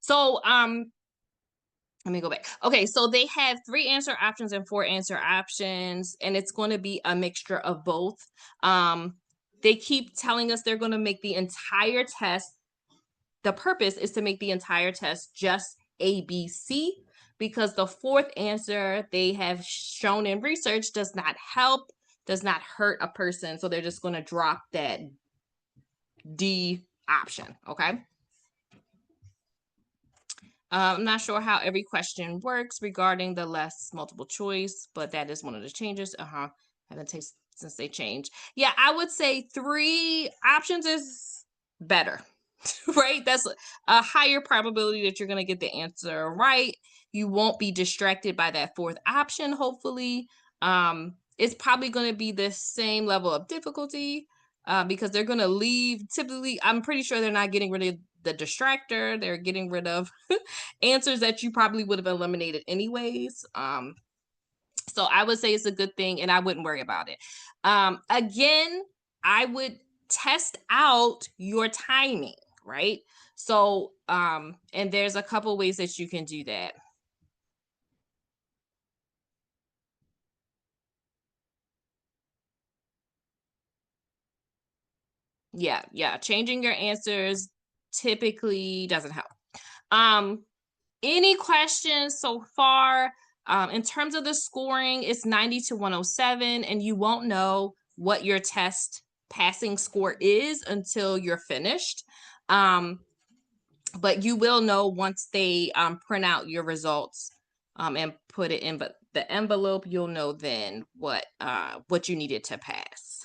So let me go back. Okay, so they have 3 answer options and 4 answer options, and it's going to be a mixture of both. Um, they keep telling us they're going to make the entire test. The purpose is to make the entire test just ABC, because the fourth answer they have shown in research does not help, does not hurt a person. So they're just going to drop that D option. Okay. I'm not sure how every question works regarding the less multiple choice, but that is one of the changes. Haven't tasted since they changed. Yeah, I would say 3 options is better, right? That's a higher probability that you're going to get the answer right. You won't be distracted by that fourth option, hopefully. It's probably going to be the same level of difficulty, because they're going to leave. Typically, I'm pretty sure they're not getting rid of the distractor. They're getting rid of answers that you probably would have eliminated anyways. So I would say it's a good thing and I wouldn't worry about it. Again, I would test out your timing, right? So, and there's a couple ways that you can do that. Yeah. Changing your answers typically doesn't help. Um, any questions so far? In terms of the scoring, it's 90 to 107, and you won't know what your test passing score is until you're finished. But you will know once they print out your results and put it in but the envelope. You'll know then what you needed to pass.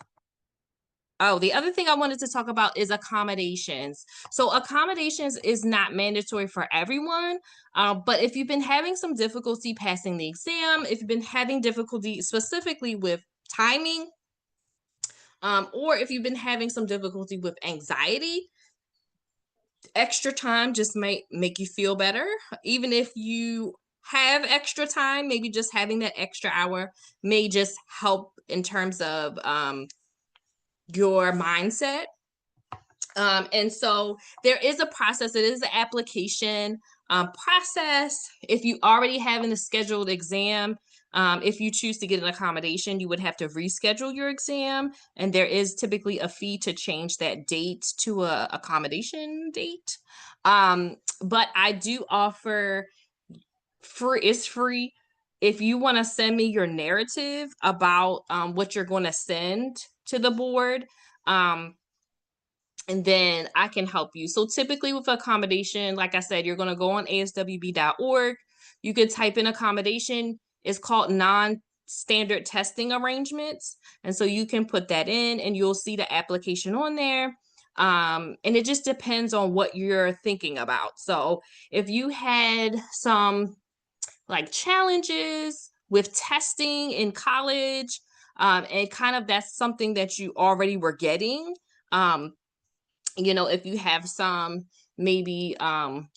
Oh, the other thing I wanted to talk about is accommodations. So accommodations is not mandatory for everyone, but if you've been having some difficulty passing the exam, if you've been having difficulty specifically with timing, or if you've been having some difficulty with anxiety, extra time just might make you feel better. Even if you have extra time, maybe just having that extra hour may just help in terms of your mindset. And so there is a process, it is an application process. If you already have a scheduled exam, if you choose to get an accommodation, you would have to reschedule your exam. And there is typically a fee to change that date to a accommodation date. But I do offer it's free. If you want to send me your narrative about what you're going to send to the board, and then I can help you. So typically with accommodation, like I said, you're going to go on aswb.org. You could type in accommodation. It's called non-standard testing arrangements. And so you can put that in and you'll see the application on there. And it just depends on what you're thinking about. So if you had some like challenges with testing in college, and kind of that's something that you already were getting, if you have some maybe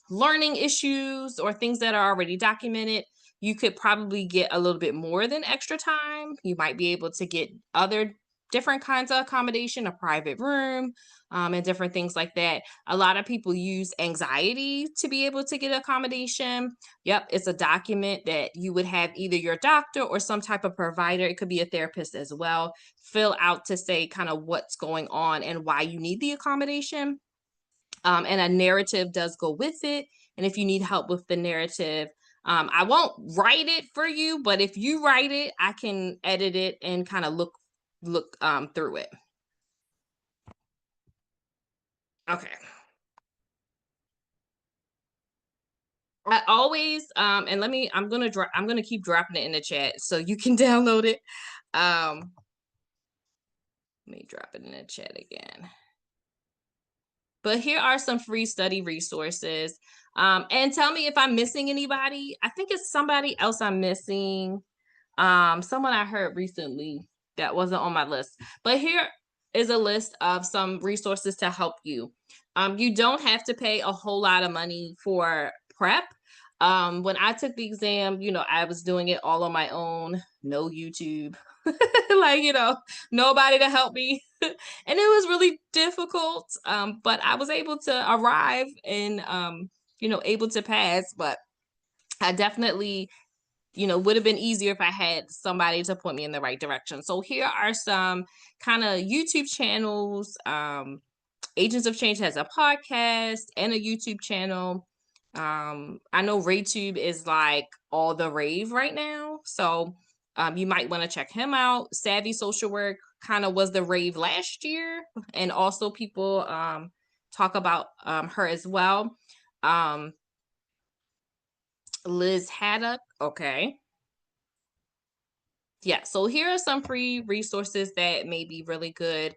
learning issues or things that are already documented, you could probably get a little bit more than extra time. You might be able to get other different kinds of accommodation, a private room, and different things like that. A lot of people use anxiety to be able to get accommodation. Yep, it's a document that you would have either your doctor or some type of provider, it could be a therapist as well, fill out to say kind of what's going on and why you need the accommodation. And a narrative does go with it. And if you need help with the narrative, I won't write it for you, but if you write it, I can edit it and kind of look through it. Okay. I always and I'm gonna keep dropping it in the chat so you can download it. Um let me drop it in the chat again. But here are some free study resources. And tell me if I'm missing anybody. I think it's somebody else I'm missing. Someone I heard recently that wasn't on my list. But here is a list of some resources to help you. You don't have to pay a whole lot of money for prep. When I took the exam, I was doing it all on my own, no YouTube, like, nobody to help me. And it was really difficult. But I was able to arrive and, able to pass, but I definitely, would have been easier if I had somebody to point me in the right direction. So here are some kind of YouTube channels. Agents of Change has a podcast and a YouTube channel. I know RayTube is like all the rave right now. So you might want to check him out. Savvy Social Work kind of was the rave last year. And also people talk about her as well. Liz Haddock. Okay. Yeah, so here are some free resources that may be really good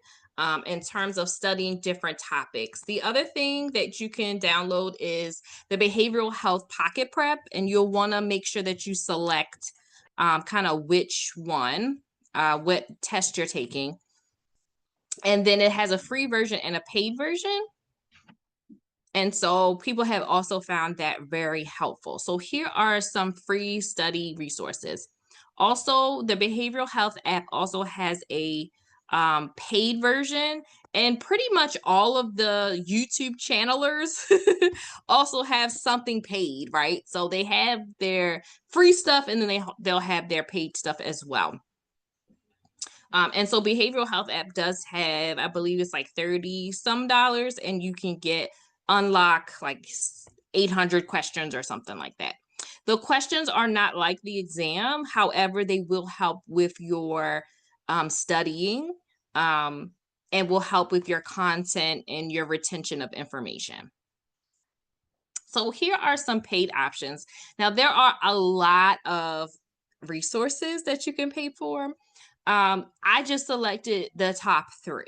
in terms of studying different topics. The other thing that you can download is the Behavioral Health Pocket Prep, and you'll want to make sure that you select kind of which one, what test you're taking. And then it has a free version and a paid version. And so people have also found that very helpful. So here are some free study resources. Also, the behavioral health app also has a paid version, and pretty much all of the YouTube channelers also have something paid, right? So they have their free stuff, and then they'll have their paid stuff as well. And so behavioral health app does have, I believe it's like 30 some dollars, and you can unlock like 800 questions or something like that. The questions are not like the exam. However, they will help with your studying and will help with your content and your retention of information. So here are some paid options. Now, there are a lot of resources that you can pay for. I just selected the top 3.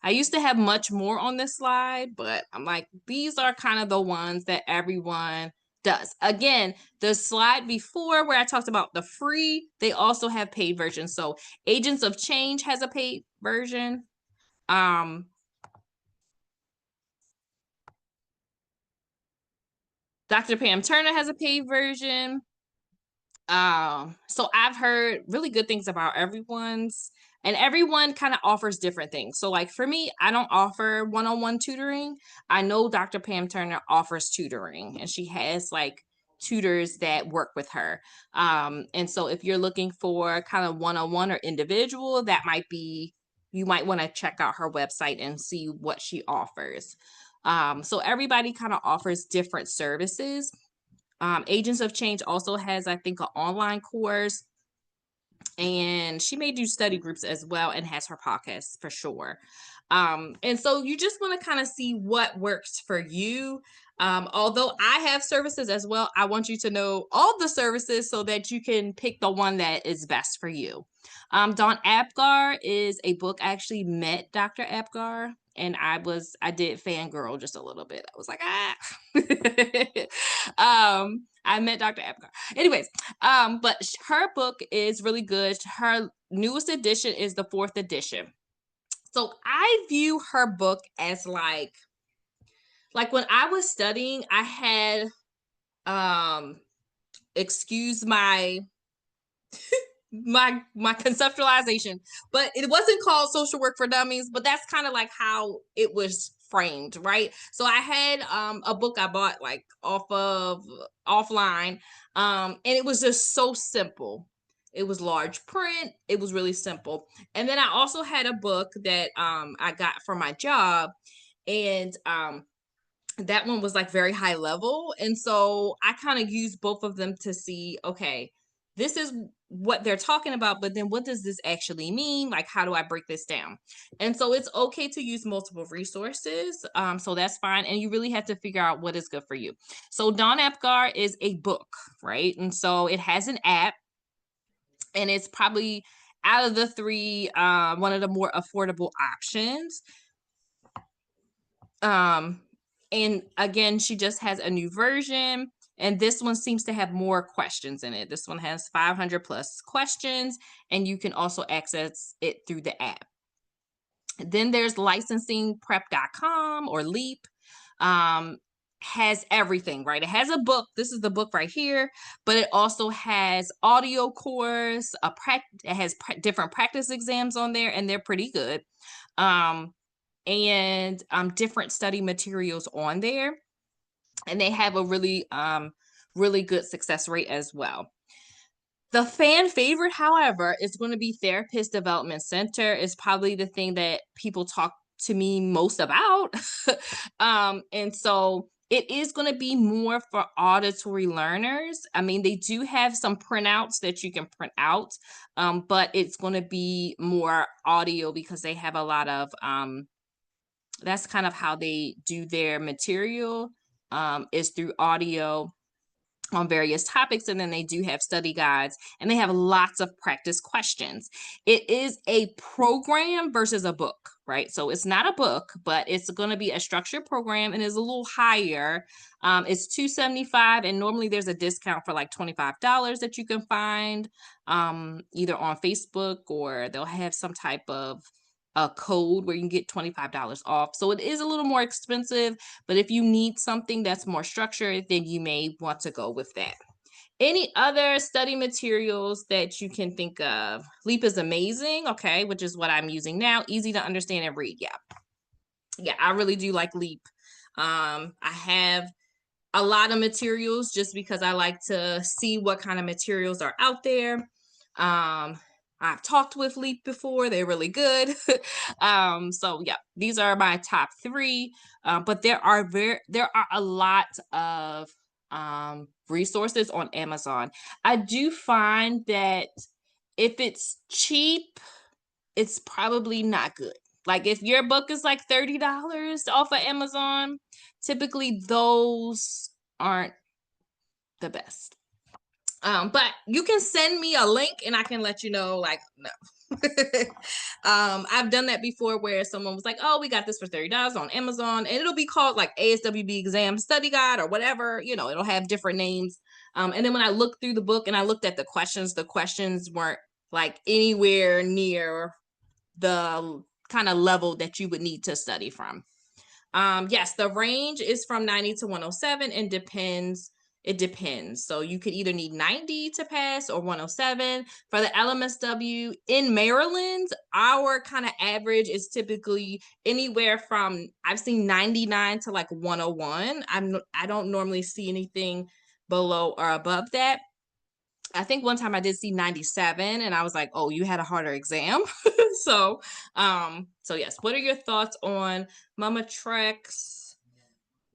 I used to have much more on this slide, but I'm like, these are kind of the ones that everyone does. Again, the slide before where I talked about the free, they also have paid versions. So Agents of Change has a paid version. Dr. Pam Turner has a paid version. So I've heard really good things about everyone's, and everyone kind of offers different things. So like for me, I don't offer one-on-one tutoring. I know Dr. Pam Turner offers tutoring, and she has like tutors that work with her. And so if you're looking for kind of one-on-one or individual, you might want to check out her website and see what she offers. So everybody kind of offers different services. Agents of Change also has, I think, an online course, and she may do study groups as well, and has her podcast for sure. And so you just want to kind of see what works for you. Although I have services as well, I want you to know all the services so that you can pick the one that is best for you. Dawn Apgar is a book. I actually met Dr. Apgar, and I did fangirl just a little bit. I was like, I met Dr. Apgar. Anyways, but her book is really good. Her newest edition is the 4th edition. So I view her book as like when I was studying, I had excuse my my conceptualization, but it wasn't called Social Work for Dummies, but that's kind of like how it was framed, right? So I had a book I bought like offline, and it was just so simple. It was large print, it was really simple. And then I also had a book that I got for my job, and that one was like very high level, and so I kind of used both of them to see, okay, this is what they're talking about, but then what does this actually mean? Like, how do I break this down? And so it's okay to use multiple resources. So that's fine. And you really have to figure out what is good for you. So Dawn Apgar is a book, right? And so it has an app, and it's probably out of the 3, one of the more affordable options. And again, she just has a new version, and this one seems to have more questions in it. This one has 500 plus questions, and you can also access it through the app. Then there's licensingprep.com or LEAP. Has everything, right? It has a book. This is the book right here, but it also has audio course, it has different practice exams on there, and they're pretty good. And different study materials on there. and they have a really good success rate as well. The fan favorite, however, is going to be Therapist Development Center. Is probably the thing that people talk to me most about. And so it is going to be more for auditory learners. I mean, they do have some printouts that you can print out, but it's going to be more audio because they have a lot of, that's kind of how they do their material, is through audio on various topics, and then they do have study guides, and they have lots of practice questions. It is a program versus a book, right? So it's not a book, but it's going to be a structured program and is a little higher. It's $275, and normally there's a discount for like $25 that you can find, either on Facebook, or they'll have some type of a code where you can get $25 off. So it is a little more expensive, but if you need something that's more structured, then you may want to go with that. Any other study materials that you can think of? Leap is amazing, okay, which is what I'm using now. Easy to understand and read. Yeah, I really do like Leap. I have a lot of materials just because I like to see what kind of materials are out there. I've talked with Leap before. They're really good. So yeah, these are my top 3. But there are a lot of resources on Amazon. I do find that if it's cheap, it's probably not good. Like if your book is like $30 off of Amazon, typically those aren't the best. But you can send me a link and I can let you know, like, no. I've done that before where someone was like, oh, we got this for $30 on Amazon, and it'll be called like ASWB exam study guide or whatever, it'll have different names. And then when I looked through the book and I looked at the questions weren't like anywhere near the kind of level that you would need to study from. Yes, the range is from 90 to 107 and it depends. So you could either need 90 to pass or 107. For the LMSW in Maryland, our kind of average is typically anywhere from, I've seen 99 to like 101. I don't normally see anything below or above that. I think one time I did see 97 and I was like, oh, you had a harder exam. So yes, what are your thoughts on Mamatrix?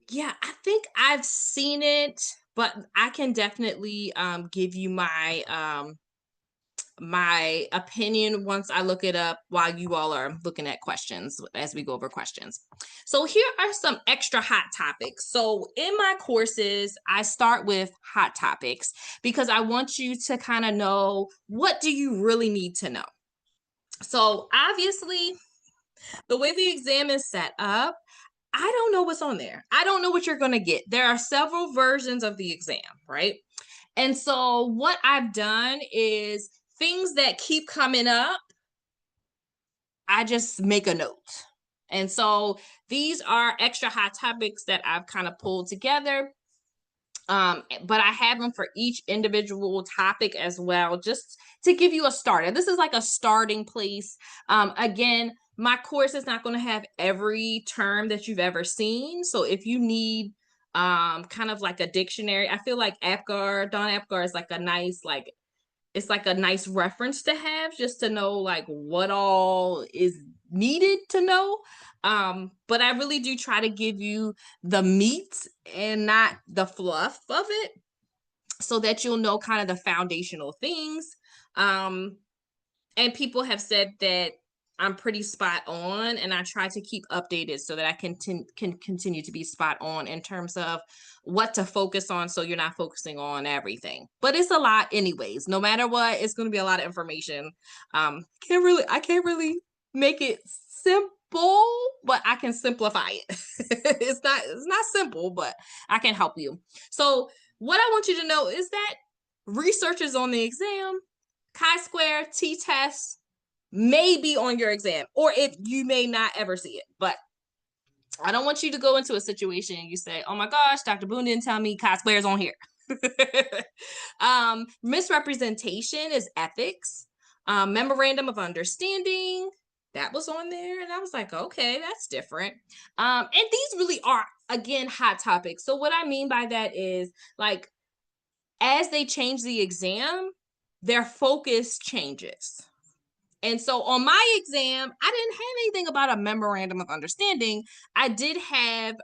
Yeah, I think I've seen it, but I can definitely give you my opinion once I look it up while you all are looking at questions as we go over questions. So here are some extra hot topics. So in my courses, I start with hot topics because I want you to kind of know, what do you really need to know? So obviously, the way the exam is set up, I don't know what's on there. I don't know what you're going to get. There are several versions of the exam, right? And so what I've done is things that keep coming up, I just make a note. And so these are extra hot topics that I've kind of pulled together. But I have them for each individual topic as well, just to give you a starter. This is like a starting place. Again, my course is not going to have every term that you've ever seen. So if you need kind of like a dictionary, I feel like Don Apgar is like a nice, like, it's like a nice reference to have just to know like what all is needed to know. But I really do try to give you the meat and not the fluff of it, so that you'll know kind of the foundational things. And people have said that I'm pretty spot on, and I try to keep updated so that I can continue to be spot on in terms of what to focus on, so you're not focusing on everything. But it's a lot anyways. No matter what, it's going to be a lot of information. I can't really make it simple, but I can simplify it. It's not simple, but I can help you. So what I want you to know is that research is on the exam. Chi-square, t-test may be on your exam, or if you may not ever see it. But I don't want you to go into a situation and you say, oh my gosh, Dr. Boone didn't tell me chi-square is on here. Misrepresentation is ethics. Memorandum of understanding, that was on there, and I was like, okay, that's different. And these really are, again, hot topics. So what I mean by that is, like, as they change the exam, their focus changes. And so on my exam, I didn't have anything about a memorandum of understanding. I did have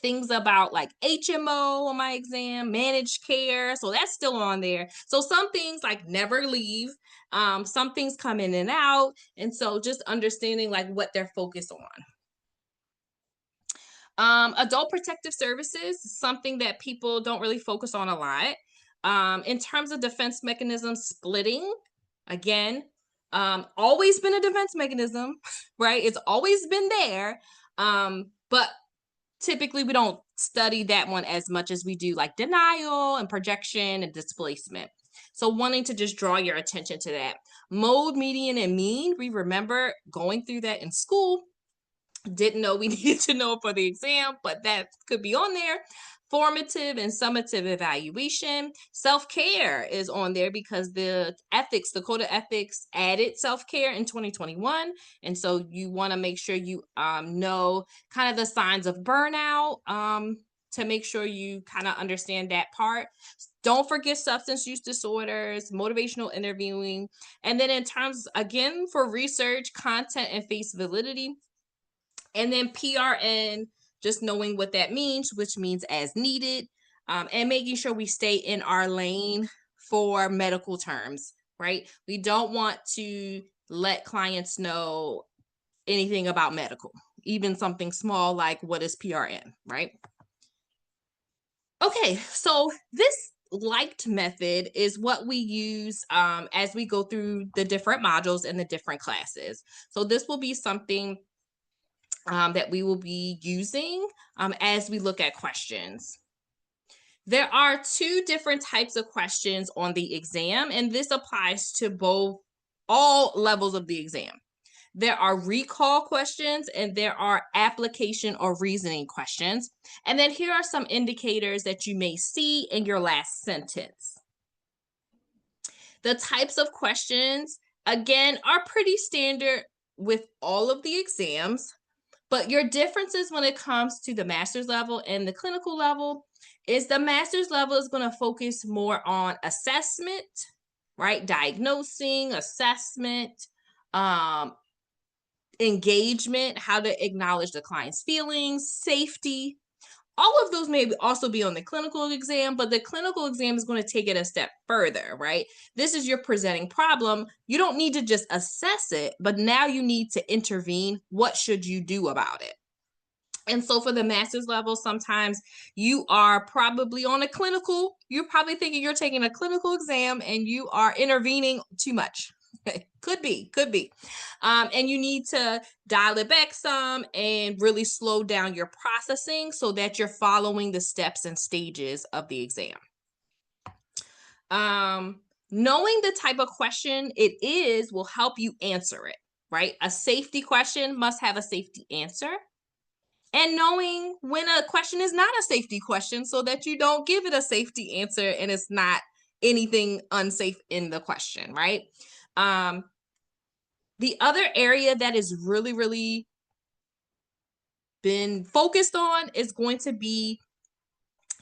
things about like HMO on my exam, managed care. So that's still on there. So some things like never leave. Some things come in and out. And so just understanding like what they're focused on. Adult protective services, something that people don't really focus on a lot. In terms of defense mechanisms, splitting, again, always been a defense mechanism, right? It's always been there. But typically we don't study that one as much as we do like denial and projection and displacement. So wanting to just draw your attention to that. Mode, median, and mean, we remember going through that in school. Didn't know we needed to know for the exam, but that could be on there. Formative and summative evaluation. Self-care is on there because the code of ethics added self-care in 2021. And so you want to make sure you know kind of the signs of burnout, to make sure you kind of understand that part. Don't forget substance use disorders, motivational interviewing. And then in terms, again, for research, content, and face validity. And then PRN, just knowing what that means, which means as needed, and making sure we stay in our lane for medical terms, right? We don't want to let clients know anything about medical, even something small like what is PRN, right? Okay, so this liked method is what we use as we go through the different modules and the different classes. So this will be something that we will be using as we look at questions. There are two different types of questions on the exam, and this applies to all levels of the exam. There are recall questions and there are application or reasoning questions. And then here are some indicators that you may see in your last sentence. The types of questions, again, are pretty standard with all of the exams. But your differences when it comes to the master's level and the clinical level is the master's level is going to focus more on assessment, right? Diagnosing, assessment, engagement, how to acknowledge the client's feelings, safety. All of those may also be on the clinical exam, but the clinical exam is going to take it a step further, right? This is your presenting problem. You don't need to just assess it, but now you need to intervene. What should you do about it? And so for the master's level, sometimes you are probably on a clinical, you're probably thinking you're taking a clinical exam and you are intervening too much. Could be. And you need to dial it back some and really slow down your processing so that you're following the steps and stages of the exam. Knowing the type of question it is will help you answer it, right? A safety question must have a safety answer. And knowing when a question is not a safety question so that you don't give it a safety answer and it's not anything unsafe in the question, right? The other area that is really, really been focused on is going to be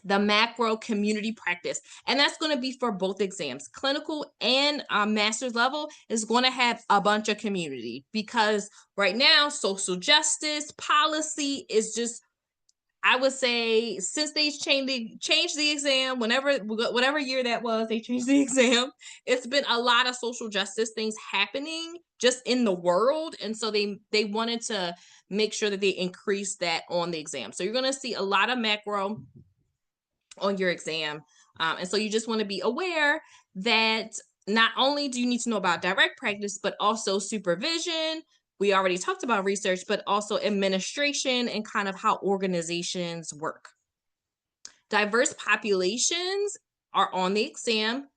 the macro community practice. And that's going to be for both exams. Clinical and master's level is going to have a bunch of community because right now, social justice policy is just, I would say, since they changed the exam, whatever year that was, they changed the exam. It's been a lot of social justice things happening just in the world, and so they wanted to make sure that they increase that on the exam. So you're going to see a lot of macro on your exam, and so you just want to be aware that not only do you need to know about direct practice, but also supervision. We already talked about research, but also administration and kind of how organizations work. Diverse populations are on the exam.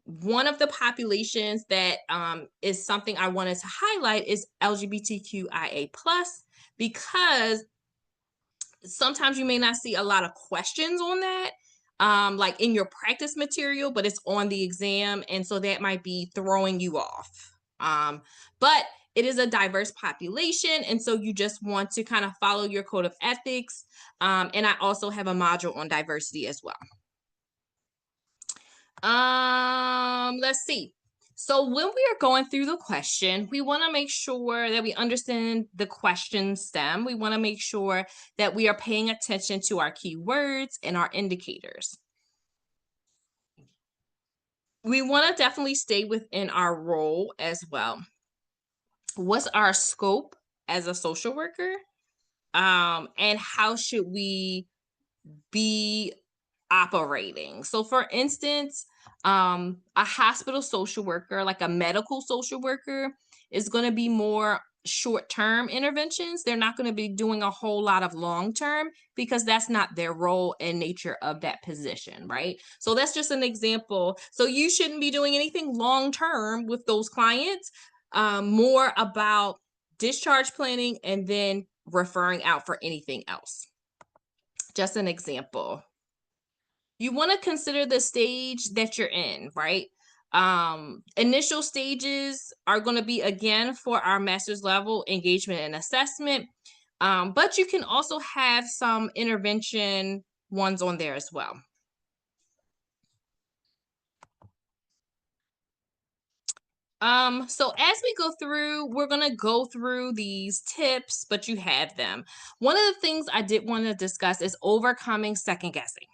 One of the populations that is something I wanted to highlight is LGBTQIA+, because sometimes you may not see a lot of questions on that, like in your practice material, but it's on the exam. And so that might be throwing you off. But it is a diverse population. And so you just want to kind of follow your code of ethics. And I also have a module on diversity as well. Let's see. So when we are going through the question, we want to make sure that we understand the question stem. We want to make sure that we are paying attention to our keywords and our indicators. We want to definitely stay within our role as well. What's our scope as a social worker? And how should we be operating? So for instance, a hospital social worker, like a medical social worker, is going to be more short-term interventions. They're not going to be doing a whole lot of long-term because that's not their role and nature of that position, right? So that's just an example. So you shouldn't be doing anything long-term with those clients. More about discharge planning and then referring out for anything else. Just an example. You want to consider the stage that you're in, right? Initial stages are going to be, again, for our master's level engagement and assessment, but you can also have some intervention ones on there as well. So as we go through, we're going to go through these tips, but you have them. One of the things I did want to discuss is overcoming second guessing.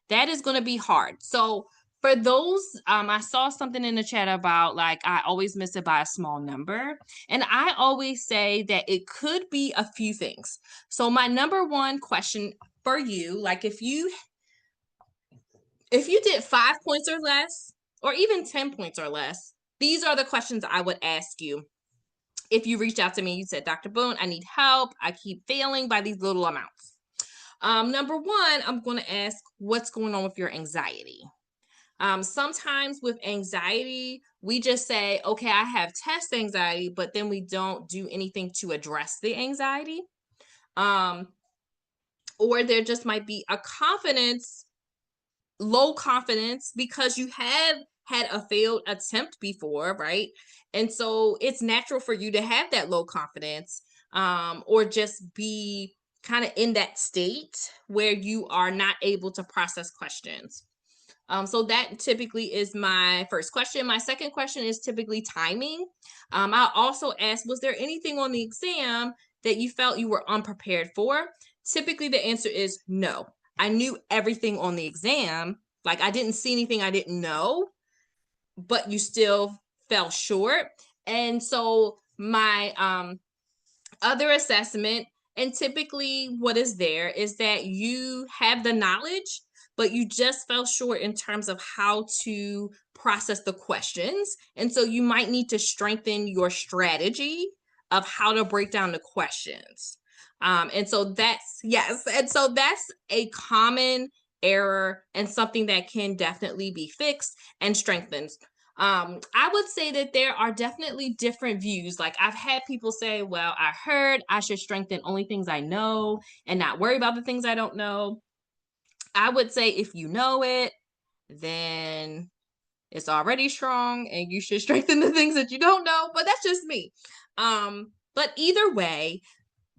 That is going to be hard. So for those, I saw something in the chat about like, I always miss it by a small number. And I always say that it could be a few things. So my number one question for you, like if you did 5 points or less, or even 10 points or less, these are the questions I would ask you. If you reached out to me, you said, Dr. Boone, I need help. I keep failing by these little amounts. Number one, I'm going to ask, what's going on with your anxiety? Sometimes with anxiety, we just say, okay, I have test anxiety, but then we don't do anything to address the anxiety. Or there just might be a low confidence because you have had a failed attempt before, right? And so it's natural for you to have that low confidence, or just be kind of in that state where you are not able to process questions. So that typically is my first question. My second question is typically timing. I'll also ask, was there anything on the exam that you felt you were unprepared for? Typically the answer is no. I knew everything on the exam. Like I didn't see anything I didn't know, but you still fell short. And so my other assessment, and typically what is there is that you have the knowledge, but you just fell short in terms of how to process the questions. And so you might need to strengthen your strategy of how to break down the questions. And so that's, yes. And so that's a common error and something that can definitely be fixed and strengthened. I would say that there are definitely different views. Like I've had people say, well, I heard I should strengthen only things I know and not worry about the things I don't know. I would say if you know it, then it's already strong and you should strengthen the things that you don't know, but that's just me. But either way,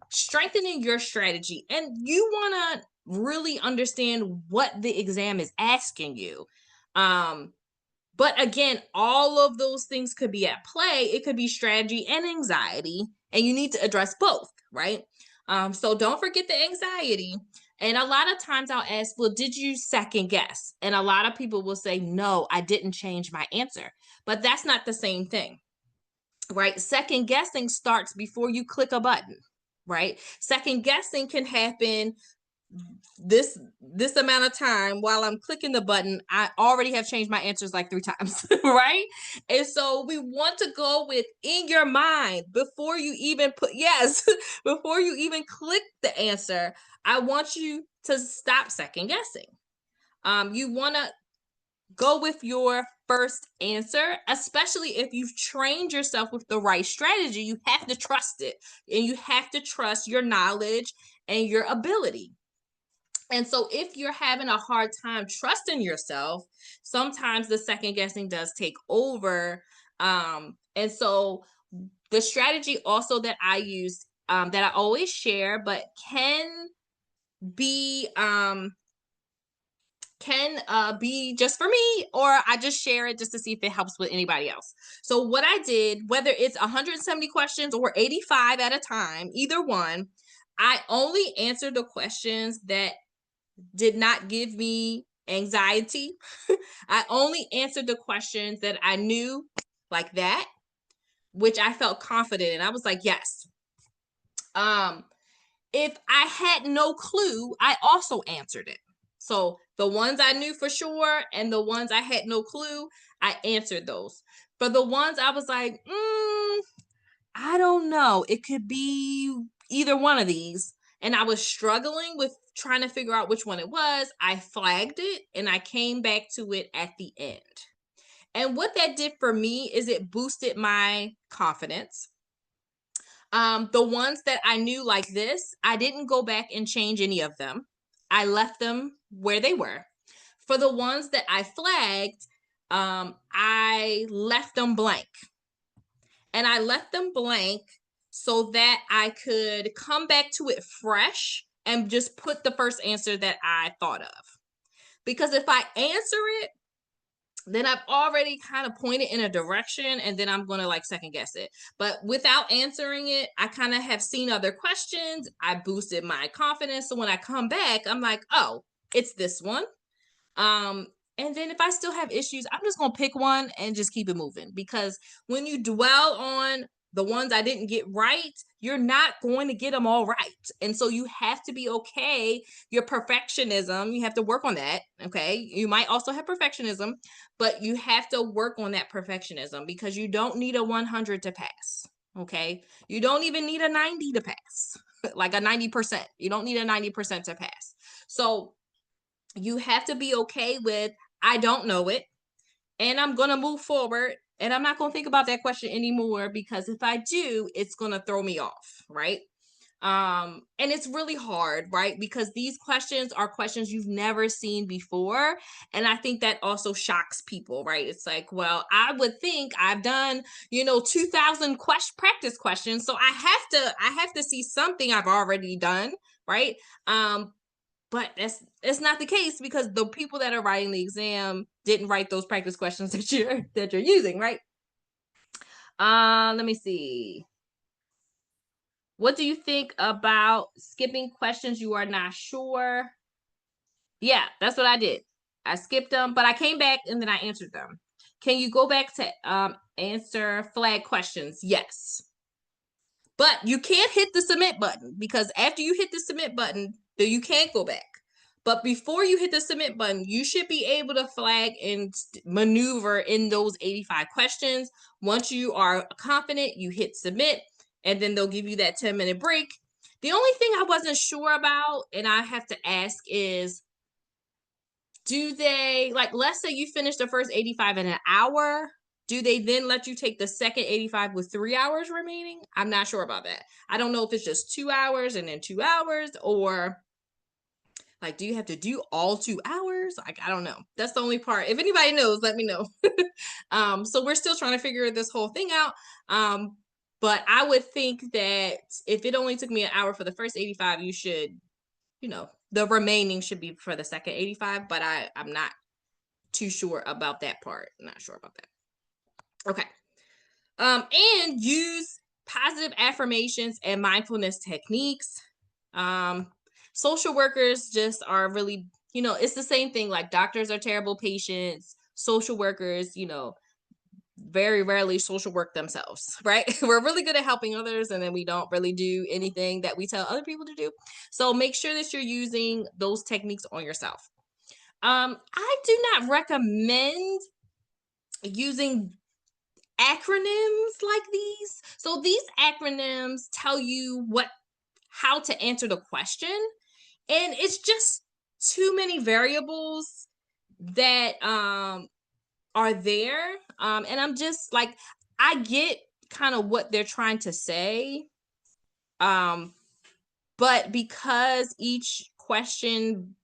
strengthening your strategy, and you want to really understand what the exam is asking you. But again, all of those things could be at play. It could be strategy and anxiety, and you need to address both, right? So don't forget the anxiety. And a lot of times I'll ask, well, did you second guess? And a lot of people will say, no, I didn't change my answer. But that's not the same thing, right? Second guessing starts before you click a button, right? Second guessing can happen this amount of time while I'm clicking the button. I already have changed my answers like 3 times, right? And so we want to go with in your mind before you even before you even click the answer. I want you to stop second guessing. You want to go with your first answer, especially if you've trained yourself with the right strategy. You have to trust it, and you have to trust your knowledge and your ability. And so if you're having a hard time trusting yourself, sometimes the second guessing does take over. And so the strategy also that I use, that I always share, but be um be just for me, or I just share it just to see if it helps with anybody else. So what I did, whether it's 170 questions or 85 at a time, either one, I only answered the questions that did not give me anxiety. I only answered the questions that I knew, like that, which I felt confident in. I was like, yes. Um, if I had no clue, I also answered it. So the ones I knew for sure and the ones I had no clue, I answered those. For the ones I was like, I don't know, it could be either one of these, and I was struggling with trying to figure out which one it was, I flagged it and I came back to it at the end. And what that did for me is it boosted my confidence. The ones that I knew, like this, I didn't go back and change any of them. I left them where they were. For the ones that I flagged, I left them blank. And I left them blank so that I could come back to it fresh and just put the first answer that I thought of. Because if I answer it, then I've already kind of pointed in a direction and then I'm going to like second guess it. But without answering it, I kind of have seen other questions. I boosted my confidence. So when I come back, I'm like, oh, it's this one. Um, and then if I still have issues, I'm just going to pick one and just keep it moving, because when you dwell on the ones I didn't get right, you're not going to get them all right. And so you have to be okay. Your perfectionism, you have to work on that. Okay. You might also have perfectionism, but you have to work on that perfectionism because you don't need a 100 to pass. Okay. You don't even need a 90 to pass, like a 90%. You don't need a 90% to pass. So you have to be okay with, I don't know it, and I'm going to move forward, and I'm not going to think about that question anymore, because if I do, it's going to throw me off, right? And it's really hard, right? Because these questions are questions you've never seen before. And I think that also shocks people, right? It's like, well, I would think I've done, 2000 practice questions. So I have to see something I've already done, right? But that's not the case, because the people that are writing the exam didn't write those practice questions that you're using, right? Let me see. What do you think about skipping questions you are not sure? Yeah, that's what I did. I skipped them, but I came back and then I answered them. Can you go back to answer flag questions? Yes. But you can't hit the submit button, because after you hit the submit button, then you can't go back. But before you hit the submit button, you should be able to flag and maneuver in those 85 questions. Once you are confident, you hit submit, and then they'll give you that 10-minute break. The only thing I wasn't sure about, and I have to ask, is do they, like, let's say you finish the first 85 in an hour, do they then let you take the second 85 with 3 hours remaining? I'm not sure about that. I don't know if it's just 2 hours and then 2 hours, or like, do you have to do all 2 hours? Like, I don't know. That's the only part. If anybody knows, let me know. So we're still trying to figure this whole thing out. But I would think that if it only took me an hour for the first 85, you should, the remaining should be for the second 85, but I'm not too sure about that part. Not sure about that. Okay. And use positive affirmations and mindfulness techniques. Social workers just are really, it's the same thing. Like, doctors are terrible patients. Social workers, very rarely social work themselves, right? We're really good at helping others, and then we don't really do anything that we tell other people to do. So make sure that you're using those techniques on yourself. I do not recommend using acronyms like these. So these acronyms tell you how to answer the question, and it's just too many variables that are there. And I'm just like, I get kind of what they're trying to say. But because each question,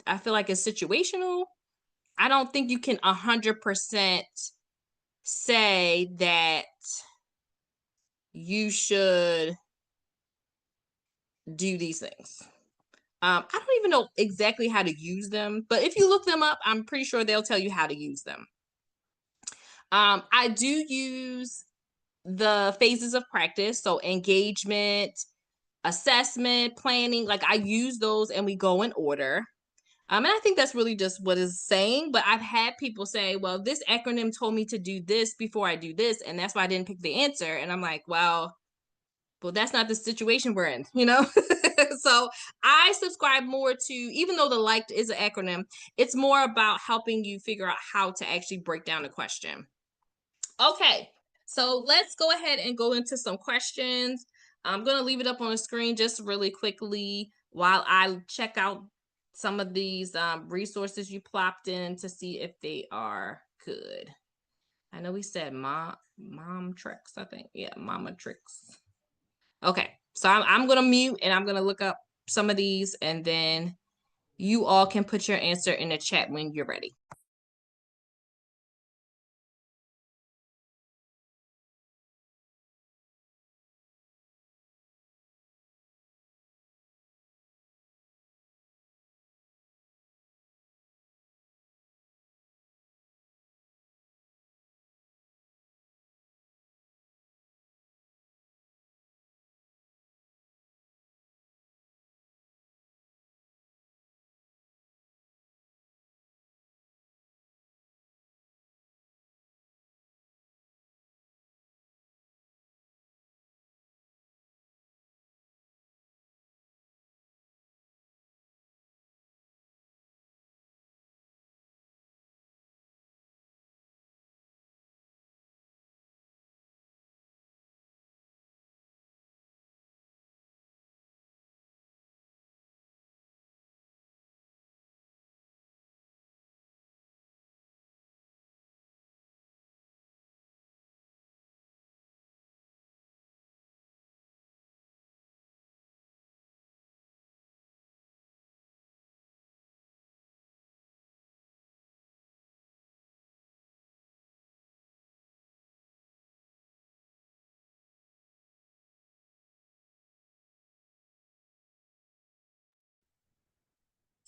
I feel like, is situational, I don't think you can 100% say that you should do these things. I don't even know exactly how to use them, but if you look them up, I'm pretty sure they'll tell you how to use them. I do use the phases of practice, so engagement, assessment, planning. Like I use those, and we go in order. And I think that's really just what it's saying. But I've had people say, "Well, this acronym told me to do this before I do this, and that's why I didn't pick the answer." And I'm like, "Well, that's not the situation we're in, you know?" So I subscribe more to, even though the like is an acronym, it's more about helping you figure out how to actually break down the question. Okay, so let's go ahead and go into some questions. I'm going to leave it up on the screen just really quickly while I check out some of these resources you plopped in to see if they are good. I know we said mom tricks, I think. Yeah, mama tricks. Okay, so I'm going to mute and I'm going to look up some of these, and then you all can put your answer in the chat when you're ready.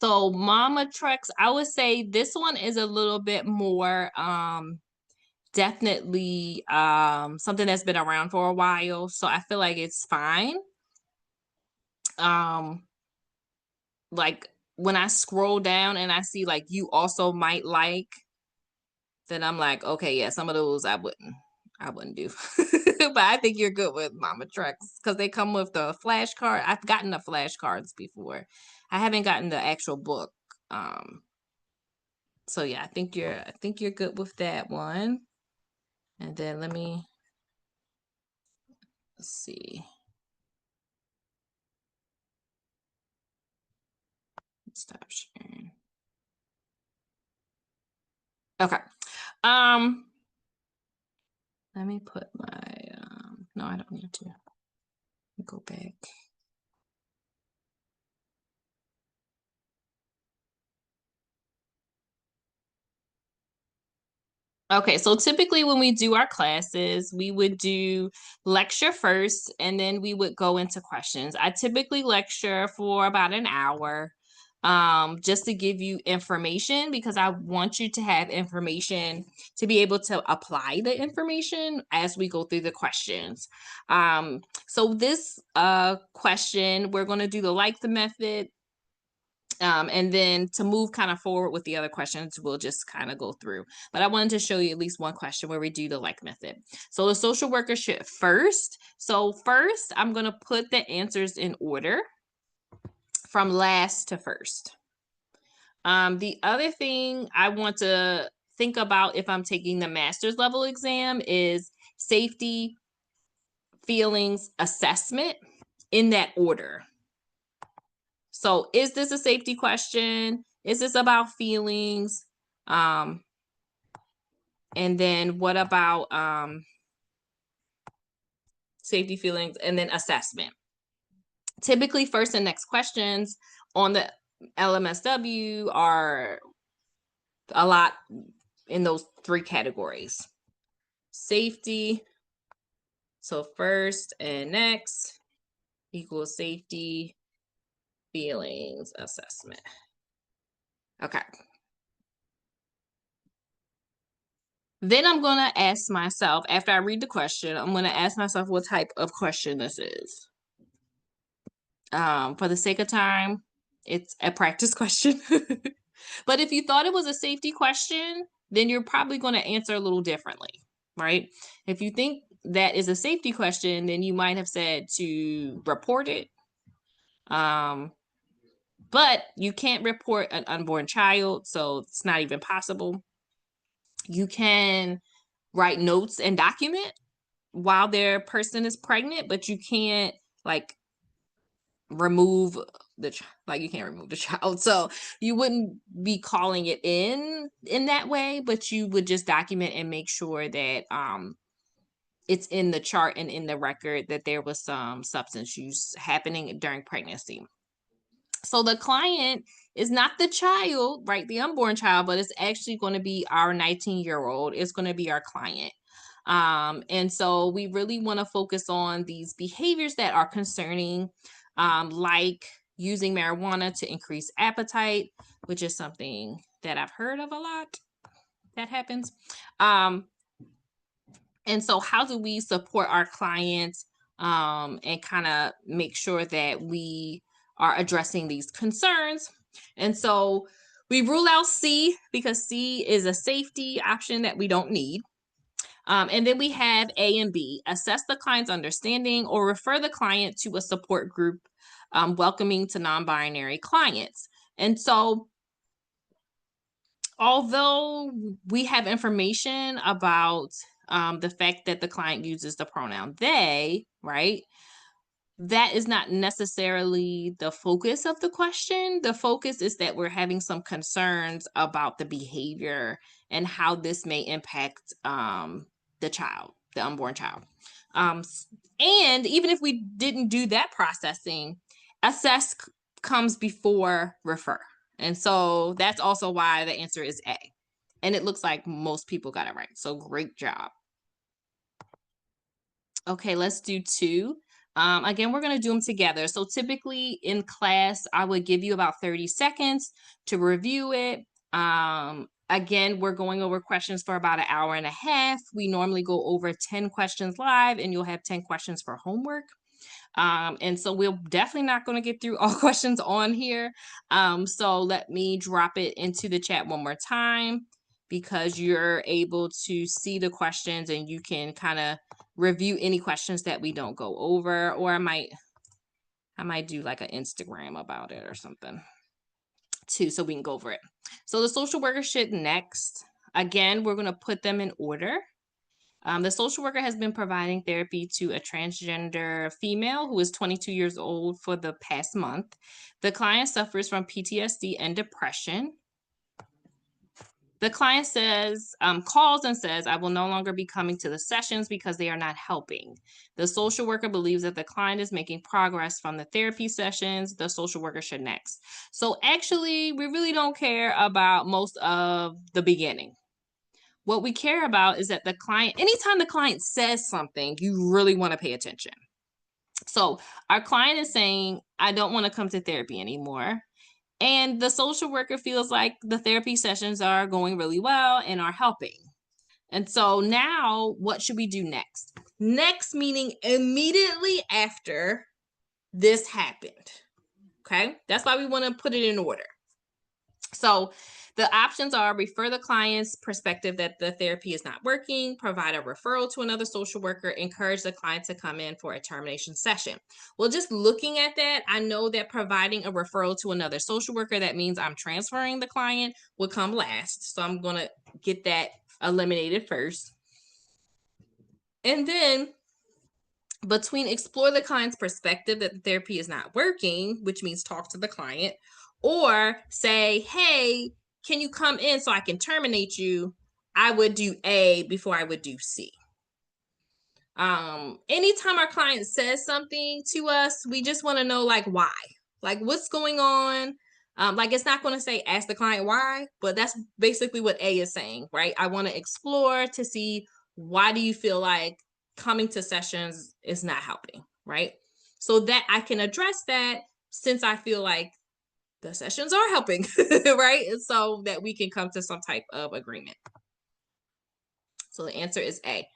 So Mama Trex, I would say this one is a little bit more definitely something that's been around for a while. So I feel like it's fine. Um like when I scroll down and I see like you also might like, then I'm like, okay, yeah, some of those I wouldn't do. But I think you're good with Mama Trex because they come with the flashcard. I've gotten the flashcards before. I haven't gotten the actual book. So yeah, I think you're good with that one. And then let's see. Stop sharing. Okay. Um, let me put my no, I don't need to go back. Okay, so typically when we do our classes, we would do lecture first and then we would go into questions. I typically lecture for about an hour, just to give you information because I want you to have information to be able to apply the information as we go through the questions. So this question, we're going to do the like the method. And then to move kind of forward with the other questions, we'll just kind of go through. But I wanted to show you at least one question where we do the like method. So the social worker should first. So first, I'm going to put the answers in order from last to first. The other thing I want to think about if I'm taking the master's level exam is safety, feelings, assessment in that order. So is this a safety question? Is this about feelings? And then what about safety, feelings, and then assessment? Typically, first and next questions on the LMSW are a lot in those three categories: safety, So first and next equals safety feelings assessment. Okay. Then I'm going to ask myself, after I read the question, I'm going to ask myself what type of question this is. For the sake of time, it's a practice question. But if you thought it was a safety question, then you're probably going to answer a little differently, right? If you think that is a safety question, then you might have said to report it. But you can't report an unborn child, so it's not even possible. You can write notes and document while their person is pregnant, but you can't like remove you can't remove the child. So you wouldn't be calling it in that way, but you would just document and make sure that it's in the chart and in the record that there was some substance use happening during pregnancy. So the client is not the child, right? The unborn child, but it's actually going to be our 19-year-old. It's going to be our client. And so we really want to focus on these behaviors that are concerning, like using marijuana to increase appetite, which is something that I've heard of a lot that happens. And so how do we support our clients and kind of make sure that we are addressing these concerns? And so we rule out C because C is a safety option that we don't need. And then we have A and B, assess the client's understanding or refer the client to a support group welcoming to non-binary clients. And so although we have information about the fact that the client uses the pronoun they, right? That is not necessarily the focus of the question. The focus is that we're having some concerns about the behavior and how this may impact the child, the unborn child. And even if we didn't do that processing, assess comes before refer. And so that's also why the answer is A. And it looks like most people got it right. So great job. Okay, let's do 2. Again, we're going to do them together. So typically in class, I would give you about 30 seconds to review it. Again, we're going over questions for about an hour and a half. We normally go over 10 questions live, and you'll have 10 questions for homework. And so we're definitely not going to get through all questions on here. So let me drop it into the chat one more time because you're able to see the questions and you can kind of review any questions that we don't go over, or I might do like an Instagram about it or something too, so we can go over it. So the social worker should next. Again, we're going to put them in order. The social worker has been providing therapy to a transgender female who is 22 years old for the past month. The client suffers from PTSD and depression. The client calls and says, I will no longer be coming to the sessions because they are not helping. The social worker believes that the client is making progress from the therapy sessions. The social worker should next. So actually, we really don't care about most of the beginning. What we care about is that the client, anytime the client says something, you really want to pay attention. So our client is saying, I don't want to come to therapy anymore. And the social worker feels like the therapy sessions are going really well and are helping. And so now what should we do next? Next, meaning immediately after this happened. Okay, that's why we want to put it in order. So the options are refer the client's perspective that the therapy is not working, provide a referral to another social worker, encourage the client to come in for a termination session. Well, just looking at that, I know that providing a referral to another social worker, that means I'm transferring the client, would come last. So I'm going to get that eliminated first. And then between explore the client's perspective that the therapy is not working, which means talk to the client, or say, hey, can you come in so I can terminate you? I would do A before I would do C. Anytime our client says something to us, we just want to know like why, like what's going on. Like it's not going to say ask the client why, but that's basically what A is saying, right? I want to explore to see why do you feel like coming to sessions is not helping, right? So that I can address that since I feel like the sessions are helping, right? And so that we can come to some type of agreement. So the answer is A.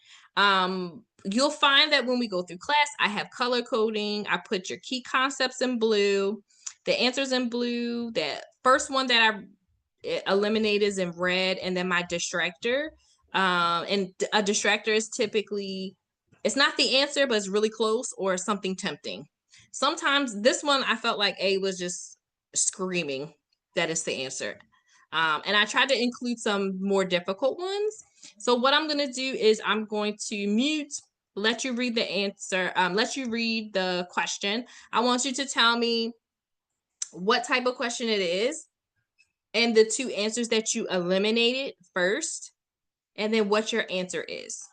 You'll find that when we go through class, I have color coding. I put your key concepts in blue, the answers in blue. The first one that I eliminate is in red, and then my distractor. And a distractor is typically, it's not the answer, but it's really close or something tempting. Sometimes this one, I felt like A was just screaming that it's the answer. And I tried to include some more difficult ones. So what I'm going to do is I'm going to mute, let you read the answer, let you read the question. I want you to tell me what type of question it is and the two answers that you eliminated first, and then what your answer is.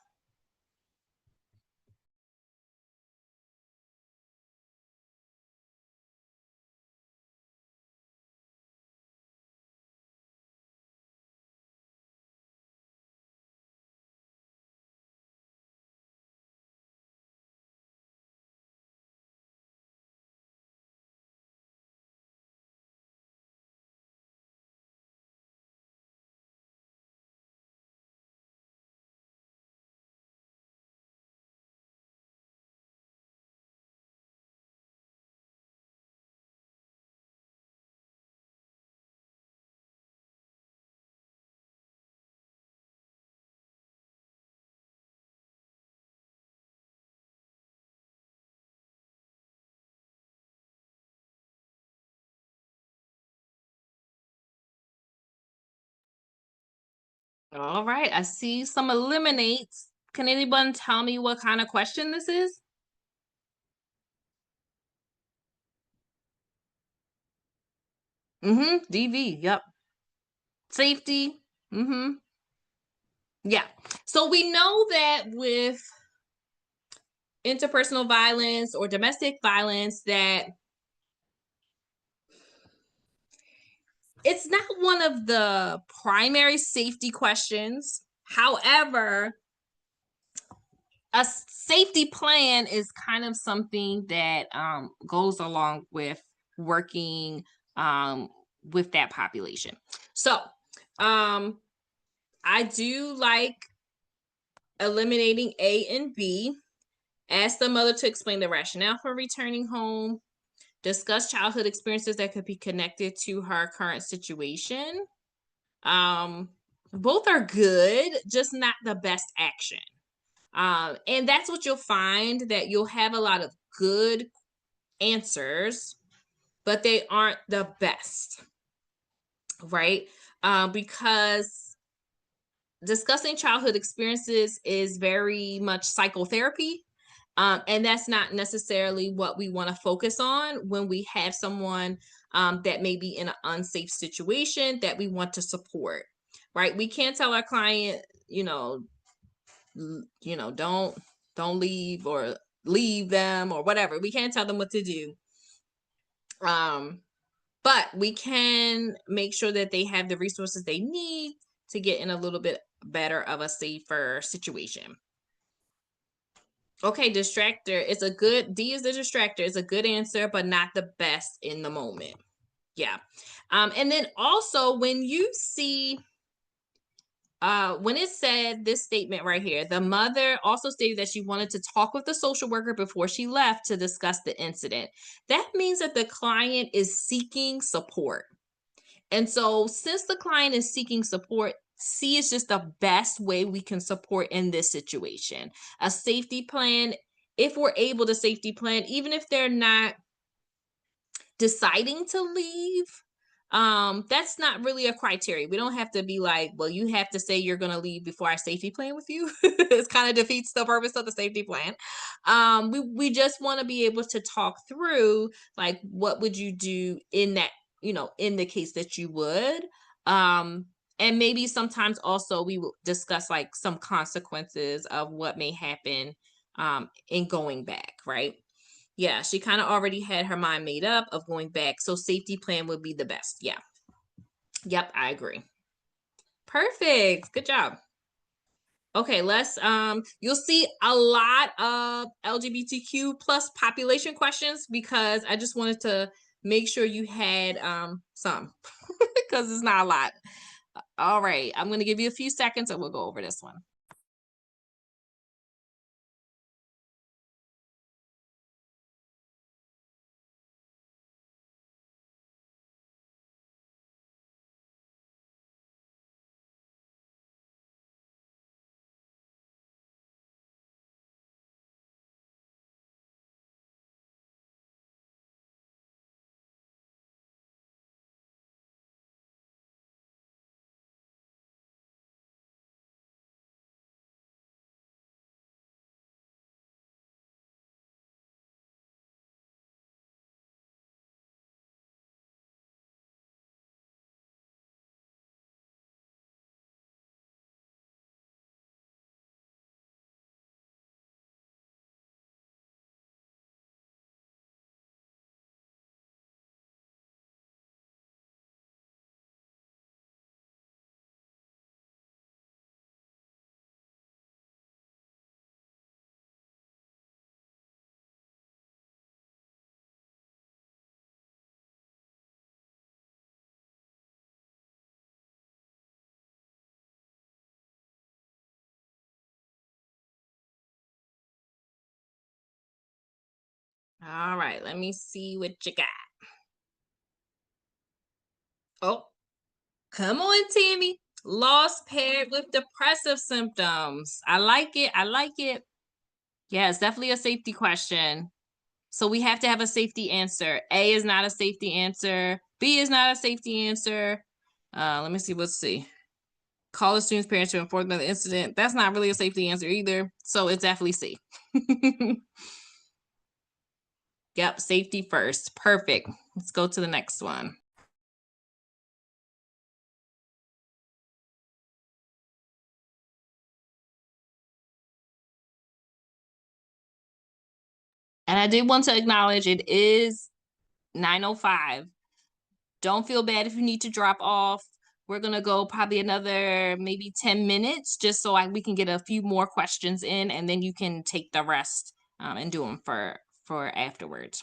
All right, I see some eliminates. Can anyone tell me what kind of question this is? DV, yep. Safety, yeah. So we know that with interpersonal violence or domestic violence that it's not one of the primary safety questions. However, a safety plan is kind of something that goes along with working with that population. So I do like eliminating A and B. Ask the mother to explain the rationale for returning home. Discuss childhood experiences that could be connected to her current situation. Both are good, just not the best action. And that's what you'll find, that you'll have a lot of good answers, but they aren't the best, right? Because discussing childhood experiences is very much psychotherapy. And that's not necessarily what we want to focus on when we have someone that may be in an unsafe situation that we want to support, right? We can't tell our client, don't leave or leave them or whatever. We can't tell them what to do. But we can make sure that they have the resources they need to get in a little bit better of a safer situation. Okay, distractor. It's a good, D is the distractor. It's a good answer, but not the best in the moment. Yeah. And then also when you see, when it said this statement right here, the mother also stated that she wanted to talk with the social worker before she left to discuss the incident. That means that the client is seeking support. And so since the client is seeking support, C is just the best way we can support in this situation. A safety plan, if we're able to safety plan, even if they're not deciding to leave, that's not really a criteria. We don't have to be like, well, you have to say you're going to leave before I safety plan with you. It kind of defeats the purpose of the safety plan. We just want to be able to talk through, like, what would you do in that, in the case that you would. And maybe sometimes also we will discuss like some consequences of what may happen in going back, right? Yeah, she kind of already had her mind made up of going back. So safety plan would be the best. Yeah. Yep, I agree. Perfect. Good job. Okay, let's you'll see a lot of LGBTQ plus population questions because I just wanted to make sure you had some because it's not a lot. All right, I'm going to give you a few seconds and we'll go over this one. All right, let me see what you got. Oh, come on, Tammy. Loss paired with depressive symptoms. I like it. I like it. Yeah, it's definitely a safety question. So we have to have a safety answer. A is not a safety answer. B is not a safety answer. Let me see. Let's see. College students' parents to inform them of the incident. That's not really a safety answer either. So it's definitely C. Yep, safety first. Perfect. Let's go to the next one. And I did want to acknowledge it is 9:05. Don't feel bad if you need to drop off. We're gonna go probably another maybe 10 minutes just so we can get a few more questions in, and then you can take the rest and do them for afterwards.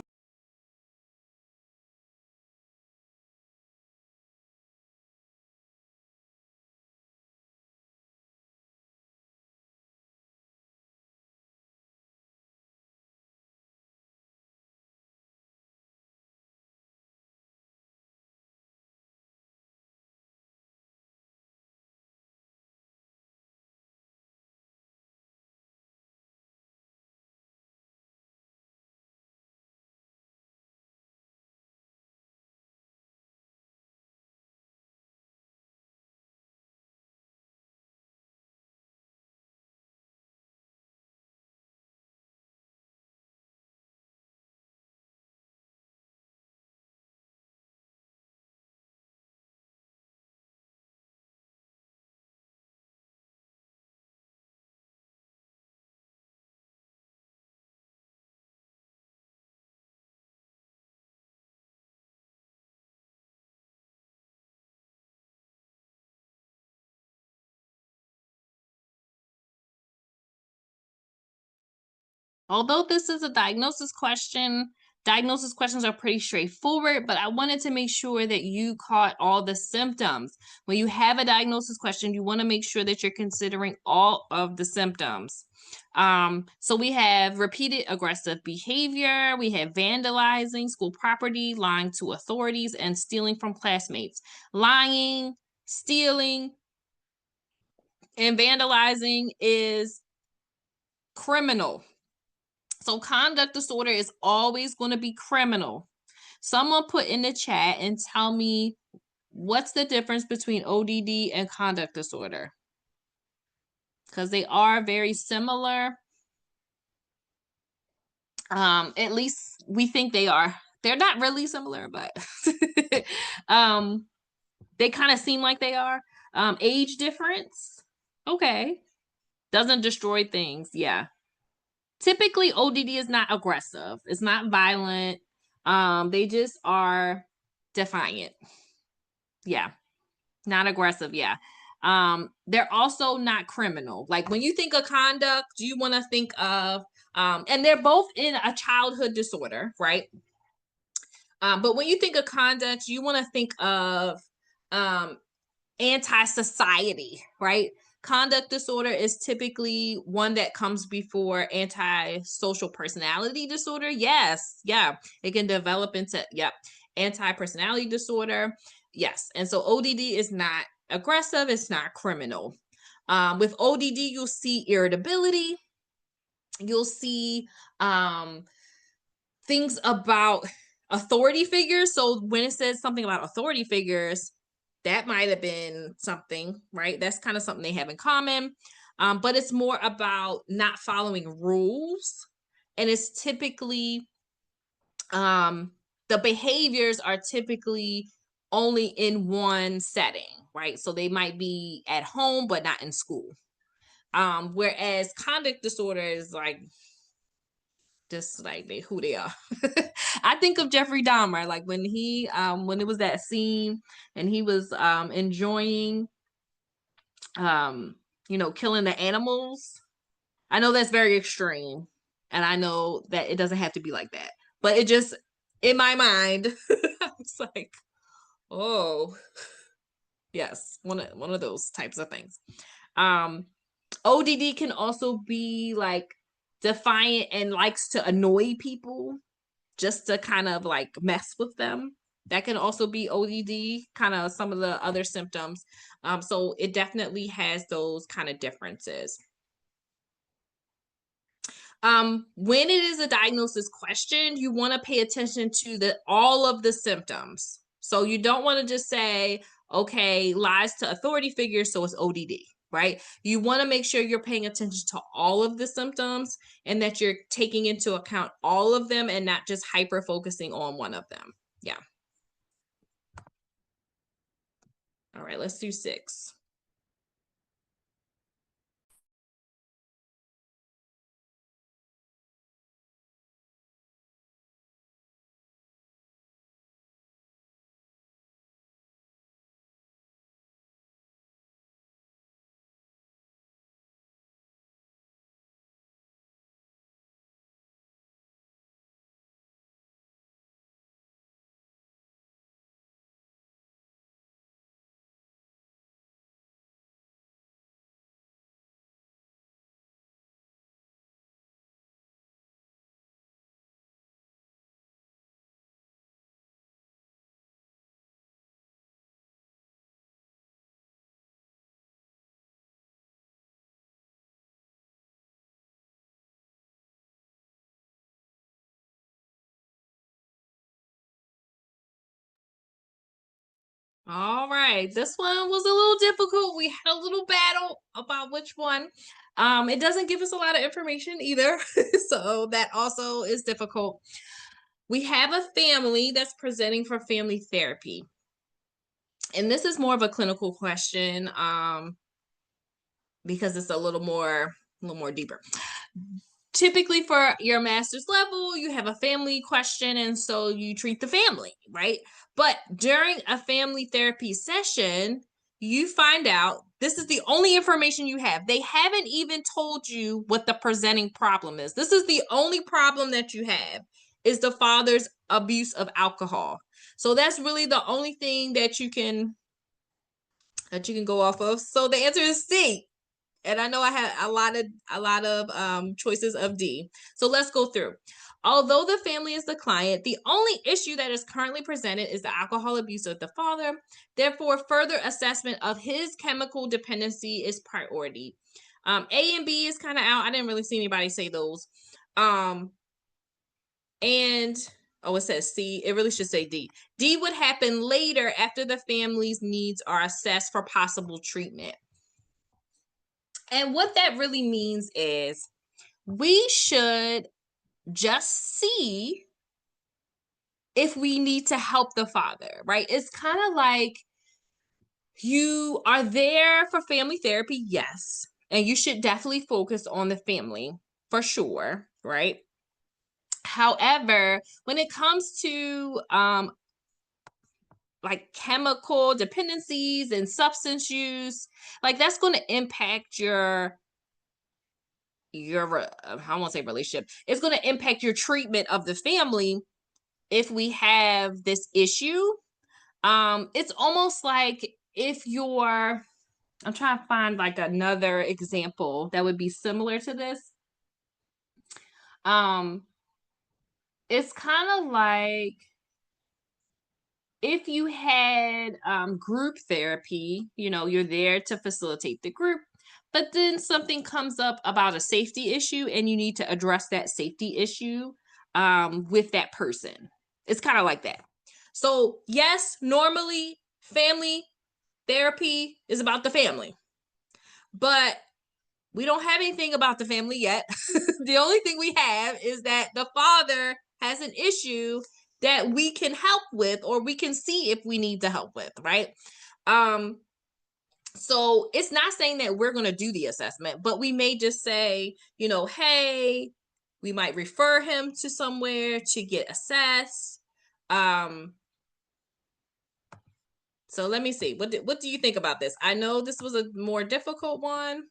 Although this is a diagnosis questions are pretty straightforward, but I wanted to make sure that you caught all the symptoms. When you have a diagnosis question, you want to make sure that you're considering all of the symptoms. So we have repeated aggressive behavior, we have vandalizing school property, lying to authorities, and stealing from classmates. Lying, stealing, and vandalizing is criminal. So conduct disorder is always going to be criminal. Someone put in the chat and tell me what's the difference between ODD and conduct disorder? Because they are very similar. At least we think they are. They're not really similar, but they kind of seem like they are. Age difference. Okay. Doesn't destroy things. Yeah. Typically ODD is not aggressive. It's not violent. They just are defiant. Yeah. Not aggressive. Yeah. They're also not criminal. Like when you think of conduct, you want to think of, and they're both in a childhood disorder, right? But when you think of conduct, you want to think of anti-society, right? Conduct disorder is typically one that comes before anti-social personality disorder. Yes, yeah, it can develop into, yep, anti-personality disorder. Yes, and so ODD is not aggressive, it's not criminal. With ODD, you'll see irritability, you'll see things about authority figures. So when it says something about authority figures, that might have been something, right? That's kind of something they have in common. But it's more about not following rules. And it's typically, the behaviors are typically only in one setting, right? So they might be at home, but not in school. Whereas conduct disorder is like just like who they are. I think of Jeffrey Dahmer, like when when it was that scene and he was enjoying killing the animals. I know that's very extreme, and I know that it doesn't have to be like that, but it just in my mind, it's like, oh yes, one of those types of things. ODD can also be like defiant and likes to annoy people just to kind of like mess with them. That can also be ODD, kind of some of the other symptoms. So it definitely has those kind of differences. When it is a diagnosis question, you want to pay attention to all of the symptoms. So you don't want to just say, okay, lies to authority figures, so it's ODD, right? You want to make sure you're paying attention to all of the symptoms and that you're taking into account all of them and not just hyper focusing on one of them. Yeah. All right, let's do 6. All right, this one was a little difficult. We had a little battle about which one. It doesn't give us a lot of information either, so that also is difficult. We have a family that's presenting for family therapy. And this is more of a clinical question because it's a little more deeper. Typically for your master's level, you have a family question, and so you treat the family, right? But during a family therapy session, you find out this is the only information you have. They haven't even told you what the presenting problem is. This is the only problem that you have, is the father's abuse of alcohol. So that's really the only thing that you can go off of. So the answer is C. And I know I had a lot of choices of D. So let's go through. Although the family is the client, the only issue that is currently presented is the alcohol abuse of the father. Therefore, further assessment of his chemical dependency is priority. A and B is kind of out. I didn't really see anybody say those. And it says C. It really should say D. D would happen later after the family's needs are assessed for possible treatment. And what that really means is we should just see if we need to help the father, right? It's kind of like you are there for family therapy, yes. And you should definitely focus on the family for sure, right? However, when it comes to like chemical dependencies and substance use, like that's going to impact I won't say relationship. It's going to impact your treatment of the family if we have this issue. It's almost like if you're I'm trying to find like another example that would be similar to this. Um, it's kind of like if you had group therapy, you're there to facilitate the group, but then something comes up about a safety issue and you need to address that safety issue with that person. It's kind of like that. So, yes, normally family therapy is about the family, but we don't have anything about the family yet. The only thing we have is that the father has an issue that we can help with, or we can see if we need to help with, right? So it's not saying that we're going to do the assessment, but we may just say, hey, we might refer him to somewhere to get assessed. So let me see. What do you think about this? I know this was a more difficult one.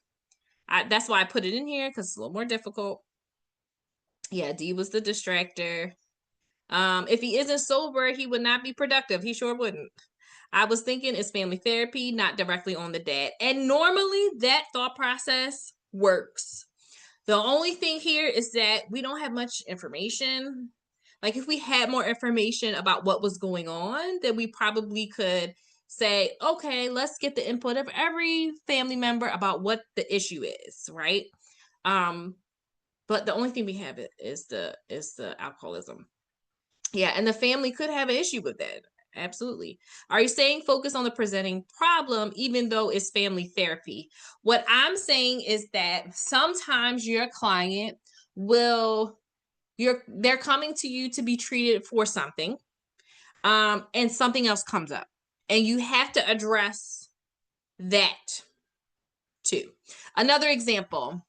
That's why I put it in here, because it's a little more difficult. Yeah, D was the distractor. If he isn't sober, he would not be productive. He sure wouldn't. I was thinking it's family therapy, not directly on the dad. And normally that thought process works. The only thing here is that we don't have much information. Like if we had more information about what was going on, then we probably could say, okay, let's get the input of every family member about what the issue is, right? But the only thing we have is the alcoholism. Yeah, and the family could have an issue with that. Absolutely. Are you saying focus on the presenting problem even though it's family therapy? What I'm saying is that sometimes your client they're coming to you to be treated for something, and something else comes up, and you have to address that too. Another example,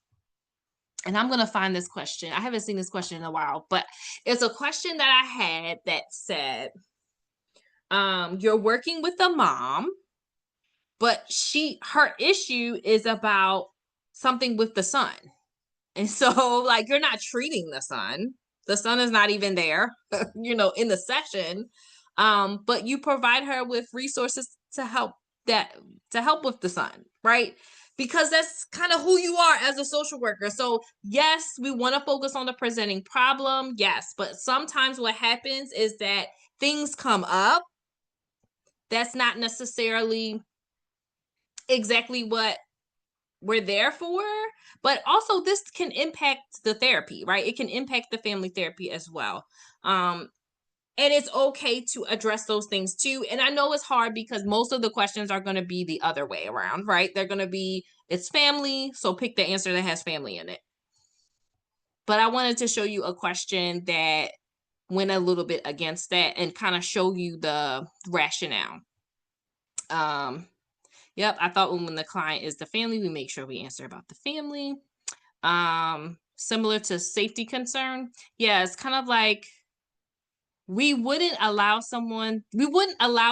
and I'm going to find this question. I haven't seen this question in a while, but it's a question that I had that said, you're working with a mom, but her issue is about something with the son. And so like you're not treating the son. The son is not even there, in the session. But you provide her with resources to help with the son, right? Because that's kind of who you are as a social worker. So yes, we want to focus on the presenting problem. Yes, but sometimes what happens is that things come up that's not necessarily exactly what we're there for, but also this can impact the therapy, right? It can impact the family therapy as well. And it's okay to address those things too. And I know it's hard because most of the questions are going to be the other way around, right? They're going to be, it's family, so pick the answer that has family in it. But I wanted to show you a question that went a little bit against that and kind of show you the rationale. Yep, I thought when the client is the family, we make sure we answer about the family. Similar to safety concern. Yeah, it's kind of like we wouldn't allow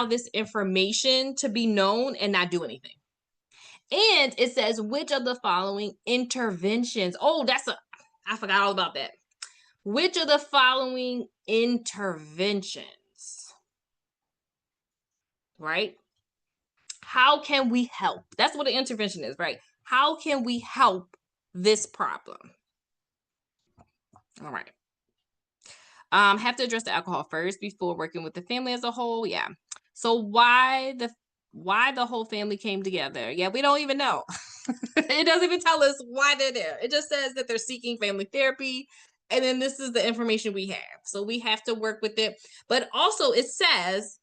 this information to be known and not do anything. And it says, which of the following interventions? Oh, I forgot all about that. Which of the following interventions? Right? How can we help? That's what an intervention is, right? How can we help this problem? All right. Have to address the alcohol first before working with the family as a whole. Yeah. So why the whole family came together? Yeah, we don't even know. It doesn't even tell us why they're there. It just says that they're seeking family therapy. And then this is the information we have. So we have to work with it. But also it says,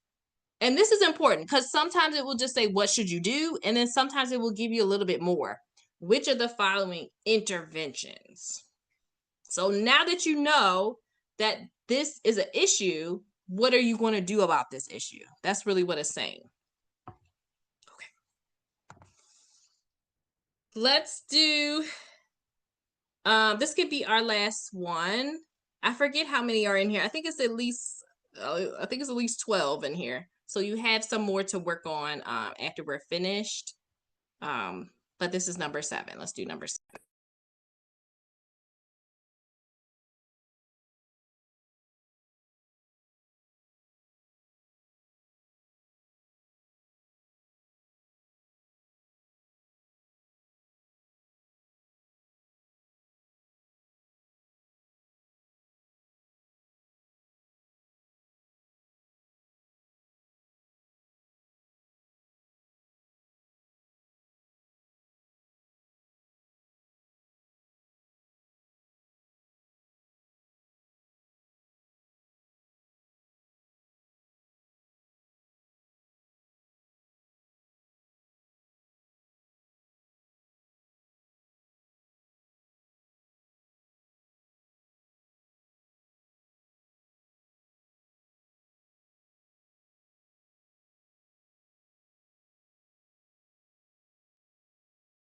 and this is important because sometimes it will just say, what should you do? And then sometimes it will give you a little bit more. Which of the following interventions? So now that you know that this is an issue, what are you going to do about this issue? That's really what it's saying. Okay. Let's do, this could be our last one. I forget how many are in here. I think it's at least 12 in here. So you have some more to work on after we're finished. But this is number 7. Let's do number 7.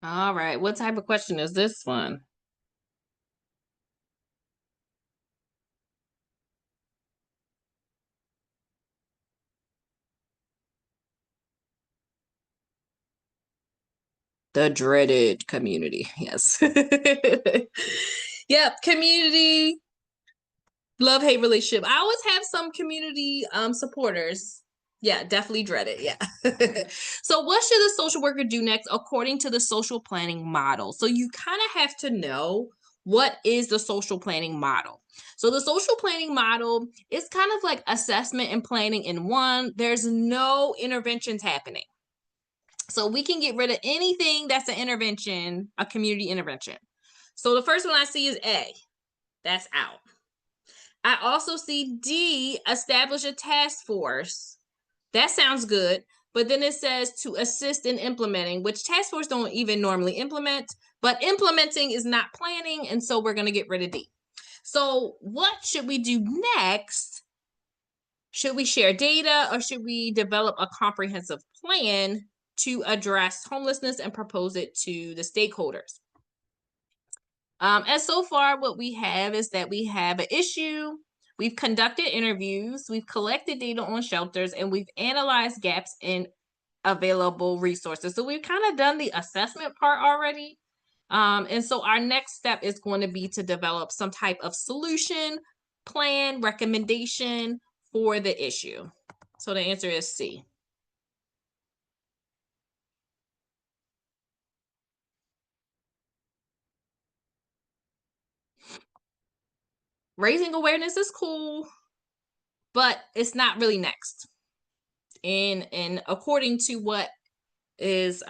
All right. What type of question is this one? The dreaded community. Yes. Yep. Community love-hate relationship. I always have some community supporters. Yeah, definitely dread it. Yeah. So what should a social worker do next according to the social planning model? So you kind of have to know what is the social planning model. So the social planning model is kind of like assessment and planning in one. There's no interventions happening. So we can get rid of anything that's an intervention, a community intervention. So the first one I see is A. That's out. I also see D, establish a task force. That sounds good. But then it says to assist in implementing, which task force don't even normally implement, but implementing is not planning. And so we're going to get rid of D. So what should we do next? Should we share data or should we develop a comprehensive plan to address homelessness and propose it to the stakeholders? And so far, what we have is that we have an issue. We've conducted interviews, we've collected data on shelters, and we've analyzed gaps in available resources. So we've kind of done the assessment part already. And so our next step is going to be to develop some type of solution, plan, recommendation for the issue. So the answer is C. Raising awareness is cool, but it's not really next. And according to what is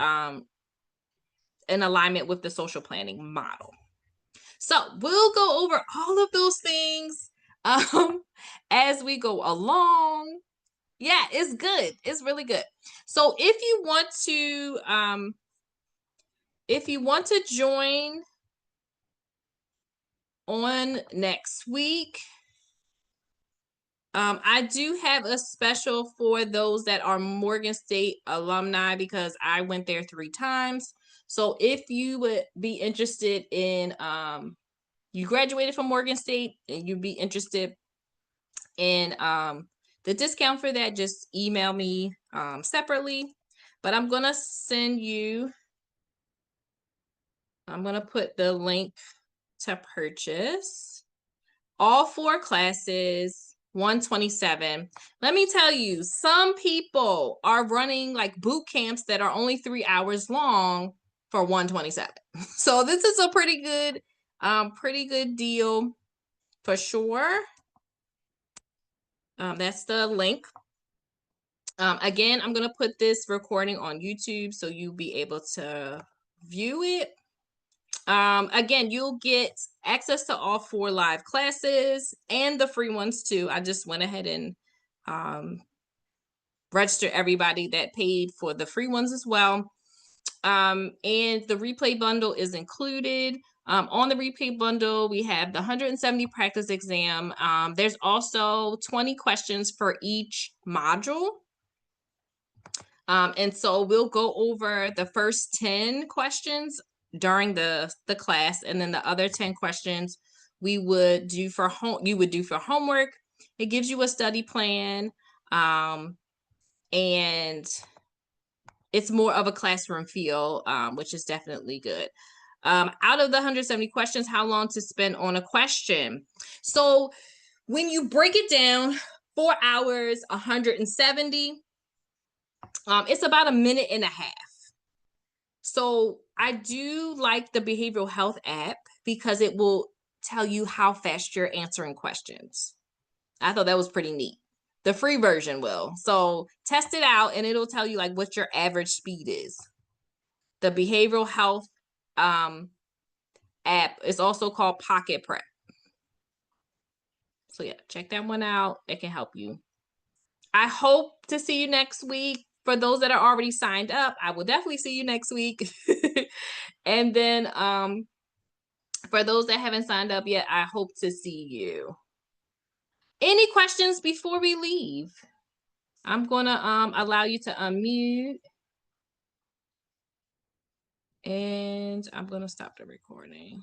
in alignment with the social planning model. So we'll go over all of those things as we go along. Yeah, it's good. It's really good. So if you want to join on next week, I do have a special for those that are Morgan State alumni because I went there 3 times. So if you would be interested in, you graduated from Morgan State and you'd be interested in the discount for that, just email me separately. But I'm gonna put the link to purchase all 4 classes, 127. Let me tell you, some people are running like boot camps that are only 3 hours long for 127. So this is a pretty good deal for sure. That's the link. Again, I'm gonna put this recording on YouTube so you'll be able to view it. Again, you'll get access to all 4 live classes and the free ones too. I just went ahead and registered everybody that paid for the free ones as well. And the replay bundle is included. On the replay bundle, we have the 170 practice exam. There's also 20 questions for each module. And so we'll go over the first 10 questions during the class, and then the other 10 questions you would do for homework. It gives you a study plan. and it's more of a classroom feel, which is definitely good. Out of the 170 questions, how long to spend on a question? So when you break it down, 4 hours, 170, it's about a minute and a half. So I do like the behavioral health app because it will tell you how fast you're answering questions. I thought that was pretty neat. The free version will. So test it out and it'll tell you like what your average speed is. The behavioral health app is also called Pocket Prep. So yeah, check that one out. It can help you. I hope to see you next week. For those that are already signed up, I will definitely see you next week. And then for those that haven't signed up yet, I hope to see you. Any questions before we leave? I'm gonna allow you to unmute. And I'm gonna stop the recording.